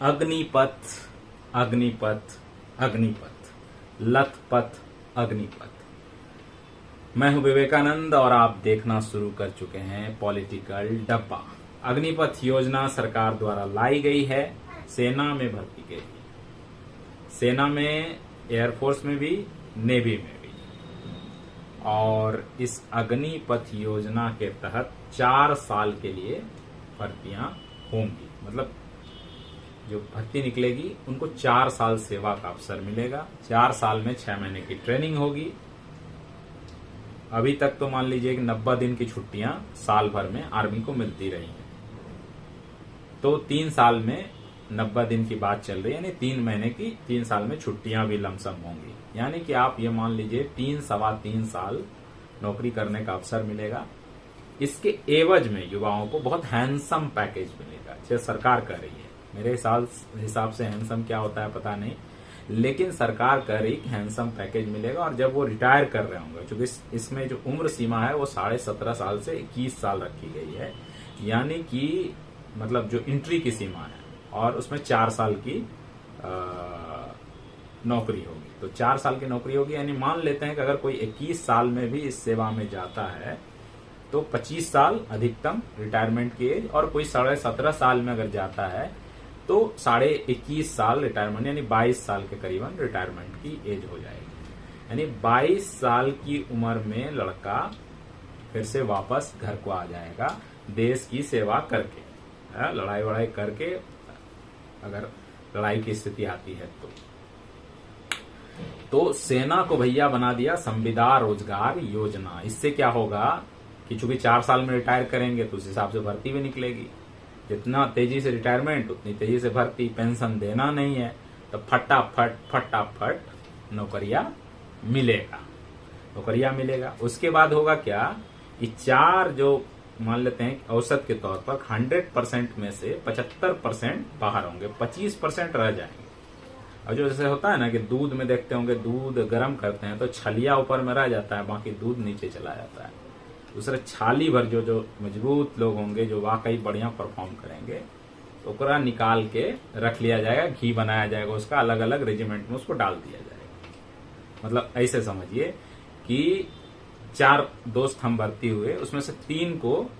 अग्निपथ अग्निपथ अग्निपथ, लथपथ अग्निपथ। मैं हूं विवेकानंद और आप देखना शुरू कर चुके हैं पॉलिटिकल डब्बा। अग्निपथ योजना सरकार द्वारा लाई गई है, सेना में भर्ती के लिए, सेना में, एयरफोर्स में भी, नेवी में भी। और इस अग्निपथ योजना के तहत 4 साल के लिए भर्तियां होंगी। मतलब जो भर्ती निकलेगी उनको 4 साल सेवा का अवसर मिलेगा। 4 साल में 6 महीने की ट्रेनिंग होगी। अभी तक तो मान लीजिए कि 90 दिन की छुट्टियां साल भर में आर्मी को मिलती रही हैं, तो 3 साल में 90 दिन की बात चल रही है, यानी 3 महीने की 3 साल में छुट्टियां भी लमसम होंगी। यानी कि आप ये मान लीजिए 3-3.25 साल नौकरी करने का अवसर मिलेगा। इसके एवज में युवाओं को बहुत हैंडसम पैकेज मिलेगा, जो सरकार कह रही है। मेरे हिसाब से हैंडसम क्या होता है पता नहीं, लेकिन सरकार कह रही कि हैंडसम पैकेज मिलेगा। और जब वो रिटायर कर रहे होंगे, क्योंकि इसमें जो उम्र सीमा है वो 17.5 साल से 21 साल रखी गई है, यानी कि मतलब जो एंट्री की सीमा है, और उसमें 4 साल की नौकरी होगी। तो 4 साल की नौकरी होगी, यानी मान लेते हैं कि अगर कोई 21 साल में भी इस सेवा में जाता है तो 25 साल अधिकतम रिटायरमेंट की एज, और कोई 17.5 साल में अगर जाता है तो 21.5 साल रिटायरमेंट, यानी 22 साल के करीबन रिटायरमेंट की एज हो जाएगी। यानी 22 साल की उम्र में लड़का फिर से वापस घर को आ जाएगा, देश की सेवा करके, लड़ाई वड़ाई करके, अगर लड़ाई की स्थिति आती है तो सेना को भैया बना दिया संविदा रोजगार योजना। इससे क्या होगा कि चूंकि 4 साल में रिटायर करेंगे तो उस हिसाब से भर्ती भी निकलेगी। जितना तेजी से रिटायरमेंट उतनी तेजी से भर्ती। पेंशन देना नहीं है तो फटाफट नौकरियां मिलेगा। उसके बाद होगा क्या, ये 4 जो मान लेते हैं औसत के तौर पर 100% में से 75% बाहर होंगे, 25% रह जाएंगे। और जो जैसे होता है ना कि दूध में देखते होंगे, दूध गर्म करते हैं तो छलिया ऊपर में रह जाता है, बाकी दूध नीचे चला जाता है। दूसरे छाली भर जो मजबूत लोग होंगे, जो वाकई बढ़िया परफॉर्म करेंगे, तो ओकरा निकाल के रख लिया जाएगा, घी बनाया जाएगा उसका, अलग अलग रेजिमेंट में उसको डाल दिया जाएगा। मतलब ऐसे समझिए कि 4 दोस्त हम भर्ती हुए, उसमें से 3 को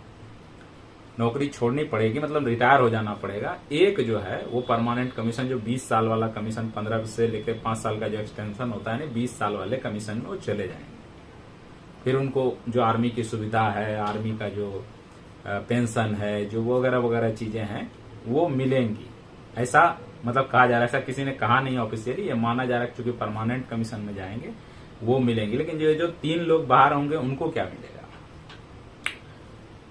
नौकरी छोड़नी पड़ेगी, मतलब रिटायर हो जाना पड़ेगा। एक जो है वो परमानेंट कमीशन, जो 20 साल वाला कमीशन, 15 से लेकर 5 साल का जो एक्सटेंशन होता है ना, 20 साल वाले कमीशन में वो चले जाएंगे। फिर उनको जो आर्मी की सुविधा है, आर्मी का जो पेंशन है, जो वगैरह वगैरह चीजें हैं वो मिलेंगी। ऐसा मतलब कहा जा रहा है, ऐसा किसी ने कहा नहीं ऑफिशियली, ये माना जा रहा है क्योंकि परमानेंट कमीशन में जाएंगे वो मिलेंगी। लेकिन जो 3 लोग बाहर होंगे उनको क्या मिलेगा?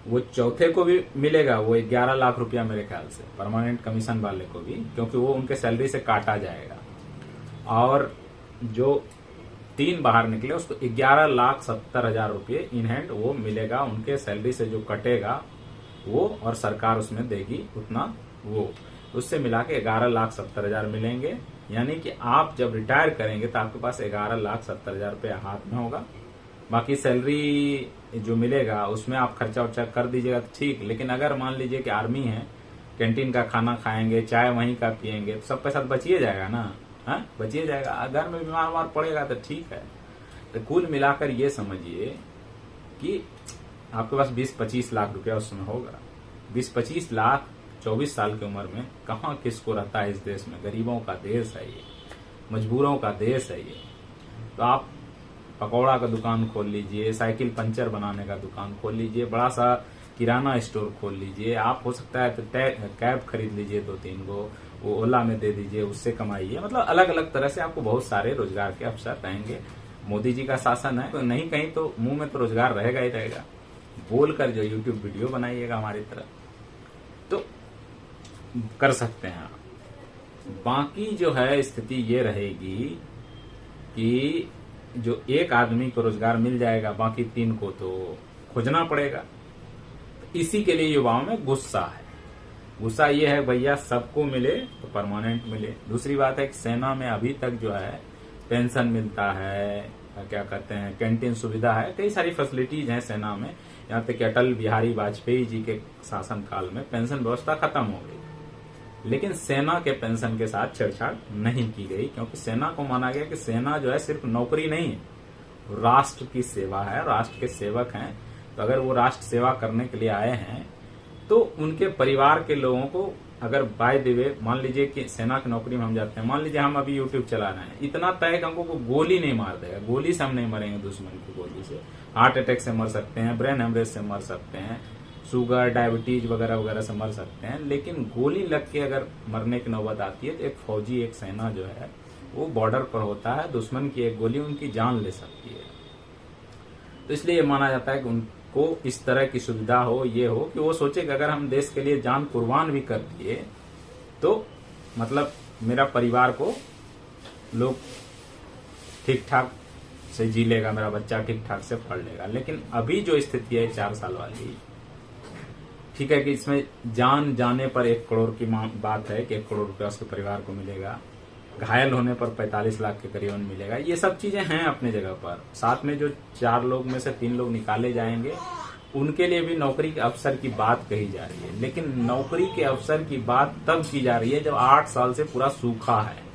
वो चौथे को भी मिलेगा, वो 11 लाख रुपया मेरे ख्याल से, परमानेंट कमीशन वाले को भी, क्योंकि वो उनके सैलरी से काटा जाएगा। और जो 3 बाहर निकले उसको 11,70,000 रुपये इन हैंड वो मिलेगा, उनके सैलरी से जो कटेगा वो, और सरकार उसमें देगी उतना, वो उससे मिला के 11,70,000 मिलेंगे। यानी कि आप जब रिटायर करेंगे तो आपके पास 11,70,000 रुपये हाथ में होगा। बाकी सैलरी जो मिलेगा उसमें आप खर्चा वर्चा कर दीजिएगा तो ठीक, लेकिन अगर मान लीजिए कि आर्मी है, कैंटीन का खाना खाएंगे, चाय वहीं का पियेंगे, तो सब पैसा बचिए जाएगा ना, बचिए जाएगा। घर में बीमार पड़ेगा तो ठीक है। तो कुल मिलाकर ये समझिए कि आपके पास 20-25 लाख रुपया उस समय होगा। 20-25 लाख 24 साल की उम्र में कहाँ किसको रहता है इस देश में? गरीबों का देश है ये, मजबूरों का देश है ये। तो आप पकौड़ा का दुकान खोल लीजिए, साइकिल पंचर बनाने का दुकान खोल लीजिए, बड़ा सा किराना स्टोर खोल लीजिए, आप हो सकता है तो कैब खरीद लीजिए 2-3 गो, वो ओला में दे दीजिए, उससे कमाइए। मतलब अलग अलग तरह से आपको बहुत सारे रोजगार के अवसर रहेंगे। मोदी जी का शासन है तो नहीं कहीं तो मुंह में तो रोजगार रहेगा ही रहेगा। बोलकर जो यूट्यूब वीडियो बनाइएगा हमारी तरह तो कर सकते हैं आप। बाकी जो है स्थिति ये रहेगी कि जो एक आदमी को रोजगार मिल जाएगा, बाकी 3 को तो खोजना पड़ेगा। इसी के लिए युवाओं में गुस्सा है। गुस्सा ये है भैया सबको मिले तो परमानेंट मिले। दूसरी बात है कि सेना में अभी तक जो है पेंशन मिलता है, क्या कहते हैं, कैंटीन सुविधा है, कई सारी फैसिलिटीज हैं सेना में। यहाँ तक कि अटल बिहारी वाजपेयी जी के शासन काल में पेंशन व्यवस्था खत्म हो गई। लेकिन सेना के पेंशन के साथ छेड़छाड़ नहीं की गई, क्योंकि सेना को माना गया कि सेना जो है सिर्फ नौकरी नहीं है, राष्ट्र की सेवा है, राष्ट्र के सेवक हैं। तो अगर वो राष्ट्र सेवा करने के लिए आए हैं तो उनके परिवार के लोगों को, अगर बाय द वे मान लीजिए कि सेना की नौकरी में हम जाते हैं, मान लीजिए हम अभी यूट्यूब चला रहे हैं, इतना तय हमको को गोली नहीं मार देगा, गोली से हम नहीं मरेंगे, दुश्मन की गोली से हार्ट अटैक से मर सकते हैं, ब्रेन हेमरेज से मर सकते हैं, शुगर डायबिटीज वगैरह वगैरह से मर सकते हैं, लेकिन गोली लग के अगर मरने की नौबत आती है तो एक फौजी, एक सेना जो है वो बॉर्डर पर होता है, दुश्मन की एक गोली उनकी जान ले सकती है। तो इसलिए ये माना जाता है कि उनको इस तरह की सुविधा हो, ये हो कि वो सोचे कि अगर हम देश के लिए जान कुर्बान भी कर दिए तो मतलब मेरा परिवार को लोग ठीक ठाक से जी लेगा, मेरा बच्चा ठीक ठाक से पढ़ लेगा। लेकिन अभी जो स्थिति है 4 साल वाली, ठीक है कि इसमें जान जाने पर 1 करोड़ की बात है कि 1 करोड़ रुपया उसके परिवार को मिलेगा, घायल होने पर 45 लाख के करीबन मिलेगा। ये सब चीजें हैं अपने जगह पर। साथ में जो 4 लोग में से 3 लोग निकाले जाएंगे उनके लिए भी नौकरी के अवसर की बात कही जा रही है, लेकिन नौकरी के अवसर की बात तब की जा रही है जब 8 साल से पूरा सूखा है।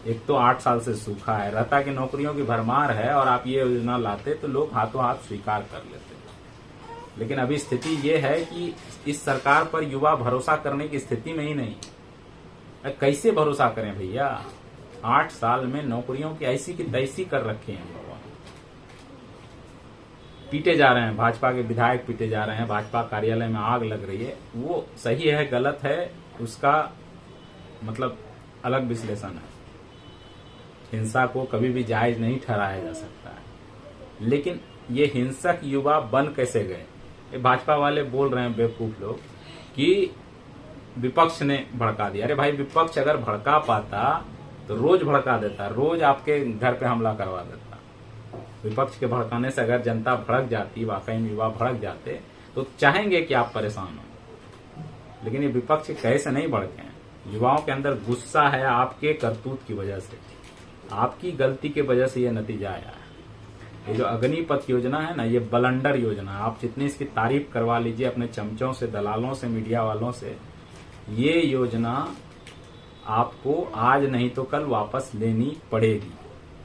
एक तो 8 साल से सूखा है, रहता कि नौकरियों की भरमार है और आप ये योजना लाते तो लोग हाथों हाथ स्वीकार कर लेते। लेकिन अभी स्थिति ये है कि इस सरकार पर युवा भरोसा करने की स्थिति में ही नहीं। कैसे भरोसा करें भैया? 8 साल में नौकरियों की ऐसी की तैसी कर रखी है लोगों ने। पीटे जा रहे हैं, भाजपा के विधायक पीटे जा रहे हैं, भाजपा कार्यालय में आग लग रही है। वो सही है गलत है उसका मतलब अलग विश्लेषण है। हिंसा को कभी भी जायज नहीं ठहराया जा सकता है, लेकिन ये हिंसक युवा बन कैसे गए? भाजपा वाले बोल रहे हैं बेवकूफ लोग कि विपक्ष ने भड़का दिया। अरे भाई, विपक्ष अगर भड़का पाता तो रोज भड़का देता, रोज आपके घर पे हमला करवा देता। विपक्ष के भड़काने से अगर जनता भड़क जाती, वाकई में युवा भड़क जाते तो चाहेंगे कि आप परेशान हो। लेकिन ये विपक्ष कैसे नहीं भड़के हैं? युवाओं के अंदर गुस्सा है आपके करतूत की वजह से, आपकी गलती की वजह से ये नतीजा आया है। ये जो अग्निपथ योजना है ना, ये बलंडर योजना, आप जितनी इसकी तारीफ करवा लीजिए अपने चमचों से, दलालों से, मीडिया वालों से, ये योजना आपको आज नहीं तो कल वापस लेनी पड़ेगी।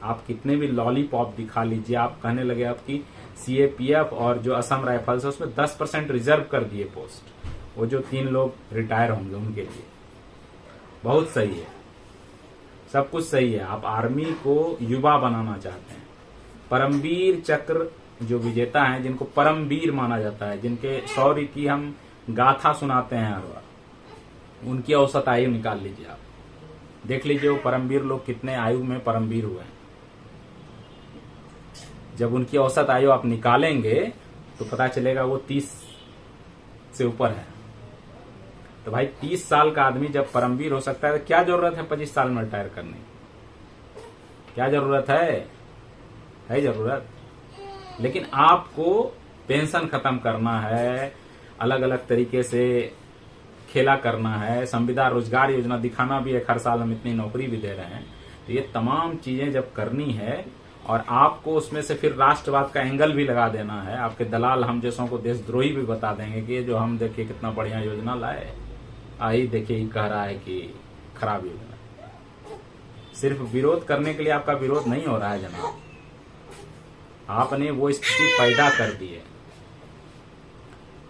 आप कितने भी लॉलीपॉप दिखा लीजिए, आप कहने लगे आपकी सीएपीएफ और जो असम राइफल्स है उसमें 10% रिजर्व कर दिए पोस्ट, वो जो 3 लोग रिटायर होंगे उनके लिए। बहुत सही है, सब कुछ सही है। आप आर्मी को युवा बनाना चाहते हैं। परमवीर चक्र जो विजेता हैं, जिनको परमवीर माना जाता है, जिनके शौर्य की हम गाथा सुनाते हैं हर बार, उनकी औसत आयु निकाल लीजिए। आप देख लीजिए वो परमवीर लोग कितने आयु में परमवीर हुए हैं। जब उनकी औसत आयु आप निकालेंगे तो पता चलेगा वो 30 से ऊपर है। तो भाई 30 साल का आदमी जब परमवीर हो सकता है तो क्या जरूरत है 25 साल में रिटायर करने की? क्या जरूरत है जरूरत। लेकिन आपको पेंशन खत्म करना है, अलग अलग तरीके से खेला करना है, संविदा रोजगार योजना दिखाना भी है, हर साल हम इतनी नौकरी भी दे रहे हैं। तो ये तमाम चीजें जब करनी है और आपको उसमें से फिर राष्ट्रवाद का एंगल भी लगा देना है, आपके दलाल हम जैसों को देशद्रोही भी बता देंगे कि ये जो हम देखिए कितना बढ़िया योजना लाए, आई देखिए कह रहा है कि खराब योजना। सिर्फ विरोध करने के लिए आपका विरोध नहीं हो रहा है जनाब, आपने वो स्थिति पैदा कर दी है।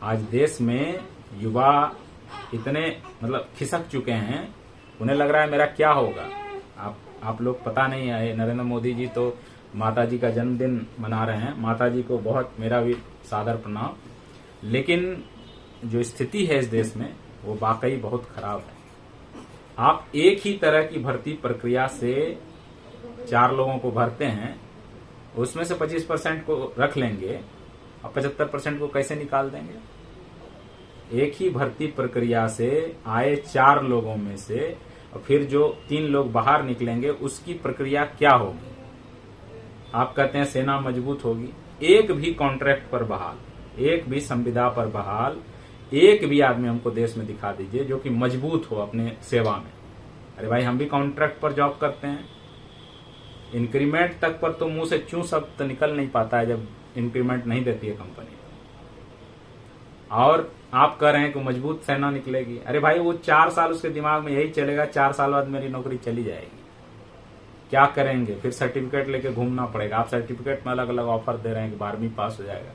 आज देश में युवा इतने मतलब खिसक चुके हैं, उन्हें लग रहा है मेरा क्या होगा। आप लोग पता नहीं है, नरेंद्र मोदी जी तो माता जी का जन्मदिन मना रहे हैं, माता जी को बहुत मेरा भी सादर प्रणाम। लेकिन जो स्थिति है इस देश में वो वाकई बहुत खराब है। आप एक ही तरह की भर्ती प्रक्रिया से 4 लोगों को भरते हैं, उसमें से 25% को रख लेंगे और 75% को कैसे निकाल देंगे? एक ही भर्ती प्रक्रिया से आए 4 लोगों में से और फिर जो 3 लोग बाहर निकलेंगे उसकी प्रक्रिया क्या होगी? आप कहते हैं सेना मजबूत होगी। एक भी कॉन्ट्रैक्ट पर बहाल, एक भी संविदा पर बहाल, एक भी आदमी हमको देश में दिखा दीजिए जो कि मजबूत हो अपने सेवा में। अरे भाई, हम भी कॉन्ट्रैक्ट पर जॉब करते हैं, इंक्रीमेंट तक पर तो मुंह से चूं शब्द तो निकल नहीं पाता है जब इंक्रीमेंट नहीं देती है कंपनी। और आप कह रहे हैं कि मजबूत सेना निकलेगी। अरे भाई वो 4 साल उसके दिमाग में यही चलेगा, 4 साल बाद मेरी नौकरी चली जाएगी, क्या करेंगे? फिर सर्टिफिकेट लेके घूमना पड़ेगा। आप सर्टिफिकेट में अलग अलग ऑफर दे रहे हैं कि 12वीं पास हो जाएगा।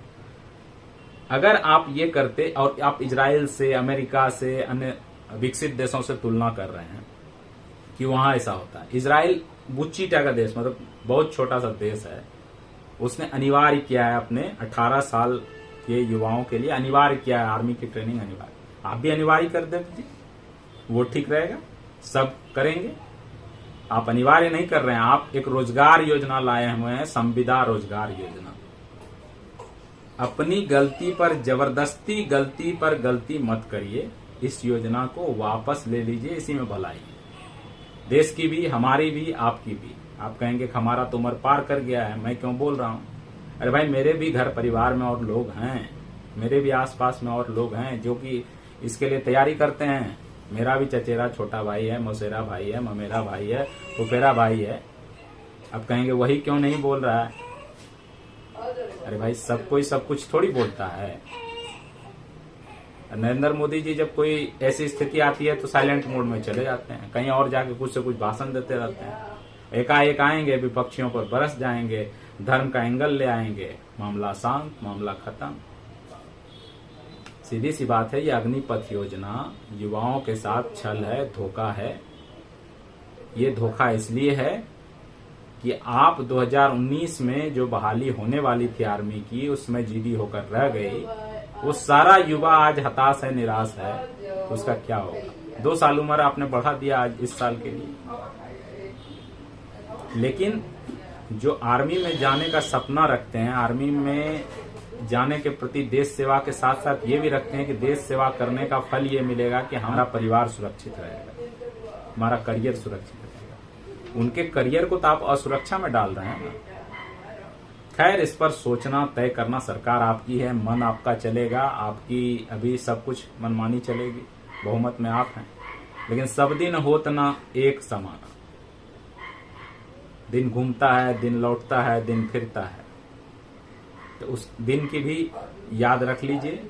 अगर आप ये करते और आप इजराइल से, अमेरिका से, अन्य विकसित देशों से तुलना कर रहे हैं कि वहां ऐसा होता है। इजराइल बुच्चीटा का देश, मतलब बहुत छोटा सा देश है, उसने अनिवार्य किया है अपने 18 साल के युवाओं के लिए अनिवार्य किया है आर्मी की ट्रेनिंग अनिवार्य। आप भी अनिवार्य कर दीजिए, वो ठीक रहेगा, सब करेंगे। आप अनिवार्य नहीं कर रहे हैं, आप एक रोजगार योजना लाए हुए हैं, संविदा रोजगार योजना। अपनी गलती पर जबरदस्ती गलती पर गलती मत करिए, इस योजना को वापस ले लीजिए, इसी में भलाई है, देश की भी, हमारी भी, आपकी भी। आप कहेंगे कि हमारा तो उम्र पार कर गया है, मैं क्यों बोल रहा हूं? अरे भाई मेरे भी घर परिवार में और लोग हैं, मेरे भी आसपास में और लोग हैं जो कि इसके लिए तैयारी करते हैं। मेरा भी चचेरा छोटा भाई है, मौसेरा भाई है, ममेरा भाई है, फुफेरा भाई है। अब कहेंगे वही क्यों नहीं बोल रहा है? अरे भाई सब कोई सब कुछ थोड़ी बोलता है। नरेंद्र मोदी जी जब कोई ऐसी स्थिति आती है तो साइलेंट मोड में चले जाते हैं, कहीं और जाके कुछ से कुछ भाषण देते रहते हैं। एकाएक आएंगे, विपक्षियों पर बरस जाएंगे, धर्म का एंगल ले आएंगे, मामला शांत, मामला खत्म। सीधी सी बात है, ये अग्निपथ योजना युवाओं के साथ छल है, धोखा है। ये धोखा इसलिए है कि आप 2019 में जो बहाली होने वाली थी आर्मी की, उसमें जीडी होकर रह गई। वो सारा युवा आज हताश है, निराश है, तो उसका क्या होगा? 2 साल उम्र आपने बढ़ा दिया आज इस साल के लिए। लेकिन जो आर्मी में जाने का सपना रखते हैं, आर्मी में जाने के प्रति देश सेवा के साथ साथ ये भी रखते हैं कि देश सेवा करने का फल ये मिलेगा कि हमारा परिवार सुरक्षित रहेगा, हमारा करियर सुरक्षित रहेगा। उनके करियर को तो आप असुरक्षा में डाल रहे हैं ना। खैर, इस पर सोचना, तय करना सरकार आपकी है, मन आपका चलेगा, आपकी अभी सब कुछ मनमानी चलेगी, बहुमत में आप हैं। लेकिन सब दिन होत ना एक समान, दिन घूमता है, दिन लौटता है, दिन फिरता है, तो उस दिन की भी याद रख लीजिए।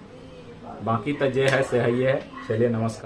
बाकी तो जे है से है ये है। चलिए, नमस्कार।